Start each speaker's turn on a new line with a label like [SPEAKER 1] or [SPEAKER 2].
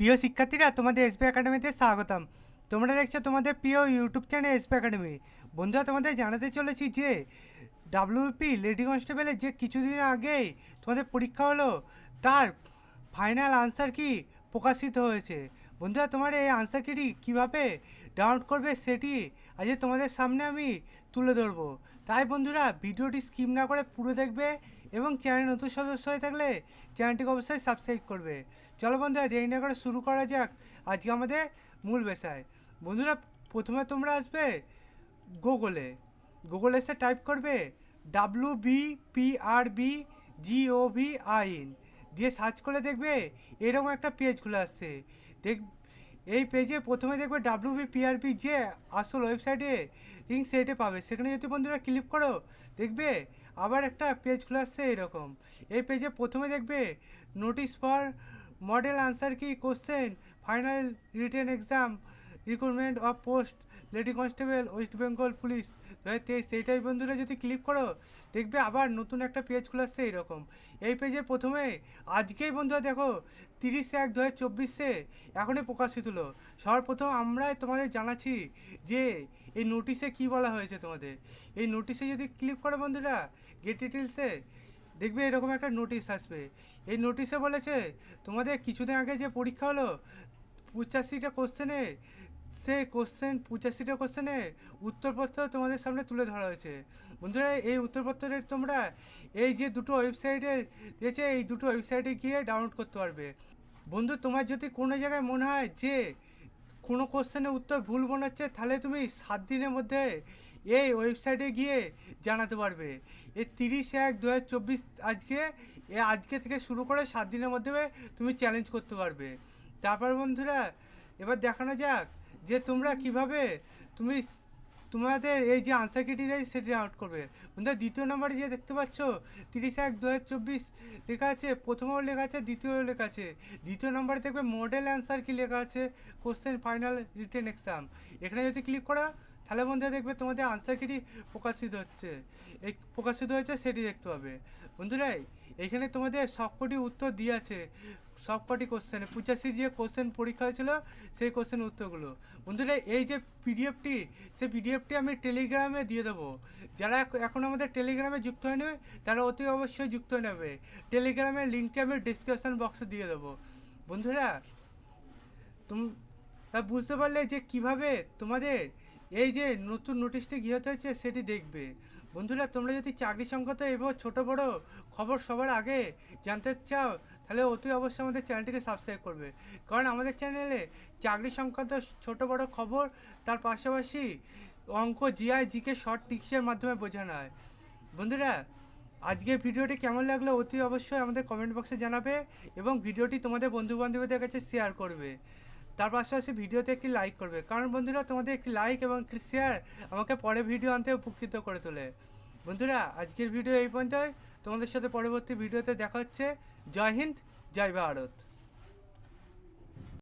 [SPEAKER 1] প্রিয় শিক্ষার্থীরা, তোমাদের এসবি একাডেমিতে স্বাগতম। তোমরা দেখছো তোমাদের প্রিয় ইউটিউব চ্যানেল এসবি একাডেমি। বন্ধুরা, তোমাদের জানাতে চলেছি যে ডাব্লিউপি লেডি কনস্টেবলের যে কিছুদিন আগেই তোমাদের পরীক্ষা হলো, তার ফাইনাল আনসার কি প্রকাশিত হয়েছে। বন্ধুরা, তোমার এই আনসার কিটি কীভাবে ডাউনলোড করবে সেটি আজ তোমাদের সামনে আমি তুলে ধরবো। তাই বন্ধুরা, ভিডিওটি স্কিপ না করে পুরো দেখবে এবং চ্যানেল নতুন সদস্য হয়ে থাকলে চ্যানেলটিকে অবশ্যই সাবস্ক্রাইব করবে। চলো বন্ধুরা, দেরি না করে শুরু করা যাক আজকে আমাদের মূল বিষয়। বন্ধুরা, প্রথমে তোমরা আসবে গুগলে এসে টাইপ করবে WBPRBGOVIN দিয়ে সার্চ করে দেখবে এরকম একটা পেজ খুলে আসছে। এই পেজে প্রথমে দেখবে WBPRB যে আসল ওয়েবসাইটে লিঙ্ক সেটে পাবে, সেখানে যদি বন্ধুরা ক্লিক করো দেখবে আবার একটা পেজ খুলে আসছে এরকম। এই পেজে প্রথমে দেখবে নোটিশ ফর মডেল আনসার কি question final written exam recruitment of post lady constable West Bengal police 2023, সেইটাই বন্ধুরা যদি ক্লিক করো দেখবে আবার নতুন একটা পেজ খুলে আসছে এইরকম। এই পেজের প্রথমে আজকেই বন্ধুরা দেখো 30/1/2024 এখনই প্রকাশিত হলো। সবার প্রথম আমরা তোমাদের জানাচ্ছি যে এই নোটিশে কি বলা হয়েছে তোমাদের। এই নোটিশে যদি ক্লিক করো বন্ধুরা গেট ডিটেলসে দেখবে এরকম একটা নোটিশ আসবে। এই নোটিশে বলেছে তোমাদের কিছুদিন আগে যে পরীক্ষা হলো 85টা কোশ্চেনে, সেই 85টা কোশ্চেনে উত্তরপত্র তোমাদের সামনে তুলে ধরা হয়েছে। বন্ধুরা, এই উত্তরপত্রের তোমরা এই যে দুটো ওয়েবসাইটে দিয়েছে এই দুটো ওয়েবসাইটে গিয়ে ডাউনলোড করতে পারবে। বন্ধু, তোমার যদি কোনো জায়গায় মনে হয় যে কোনো কোশ্চেনের উত্তর ভুল মনে হচ্ছে, তাহলে তুমি 7 দিনের মধ্যে এই ওয়েবসাইটে গিয়ে জানাতে পারবে। এই 30/1/2024 আজকে থেকে শুরু করে 7 দিনের মধ্যে তুমি চ্যালেঞ্জ করতে পারবে। তারপর বন্ধুরা, এবার দেখানো যাক যে তোমরা কিভাবে তোমাদের এই যে আনসার কিটি দেয় সেটি আউট করবে। বন্ধুরা, দ্বিতীয় নম্বরে যে দেখতে পাচ্ছ 30/1/2024 লেখা আছে, প্রথমেও লেখা আছে, দ্বিতীয় লেখা আছে। দ্বিতীয় নম্বরে দেখবে মডেল অ্যান্সার কি লেখা আছে কোশ্চেন ফাইনাল রিটেন এক্সাম। এখানে যদি ক্লিক করা তাহলে বন্ধুরা দেখবে তোমাদের আনসার কিটি প্রকাশিত হয়েছে সেটি দেখতে পাবে। বন্ধুরা, এইখানে তোমাদের সবকটি উত্তর দিয়ে আছে, সবকটি কোশ্চেনে 85 যে কোশ্চেন পরীক্ষা হয়েছিল সেই কোশ্চেনের উত্তরগুলো। বন্ধুরা, এই যে পিডিএফটি সেই পিডিএফটি আমি টেলিগ্রামে দিয়ে দেবো। যারা এখন আমাদের টেলিগ্রামে যুক্ত হয়নি তারা অতি অবশ্যই যুক্ত হয়ে নেবে। টেলিগ্রামের লিঙ্কটি আমি ডিসক্রিপশন বক্সে দিয়ে দেবো। বন্ধুরা, তা বুঝতে পারলে যে কিভাবে তোমাদের এই যে নতুন নোটিশটি কী হতে হচ্ছে সেটি দেখবে। বন্ধুরা, তোমরা যদি চাকরি সংক্রান্ত এবং ছোটো বড়ো খবর সবার আগে জানতে চাও তাহলে অতি অবশ্যই আমাদের চ্যানেলটিকে সাবস্ক্রাইব করবে, কারণ আমাদের চ্যানেলে চাকরি সংক্রান্ত ছোটো বড়ো খবর, তার পাশাপাশি অঙ্ক, জিআই, জিকে শর্ট টিক্সের মাধ্যমে বোঝানো হয়। বন্ধুরা, আজকের ভিডিওটি কেমন লাগলো অতি অবশ্যই আমাদের কমেন্ট বক্সে জানাবে এবং ভিডিওটি তোমাদের বন্ধুবান্ধবদের কাছে শেয়ার করবে। তার পাশাপাশি ভিডিওতে একটি লাইক করবে, কারণ বন্ধুরা তোমাদের একটি লাইক এবং একটি শেয়ার আমাকে পরে ভিডিও আনতে উপকৃত করে তোলে। বন্ধুরা, আজকের ভিডিও এই পর্যন্তই। তোমাদের সাথে পরবর্তী ভিডিওতে দেখা হচ্ছে। জয় হিন্দ, জয় ভারত।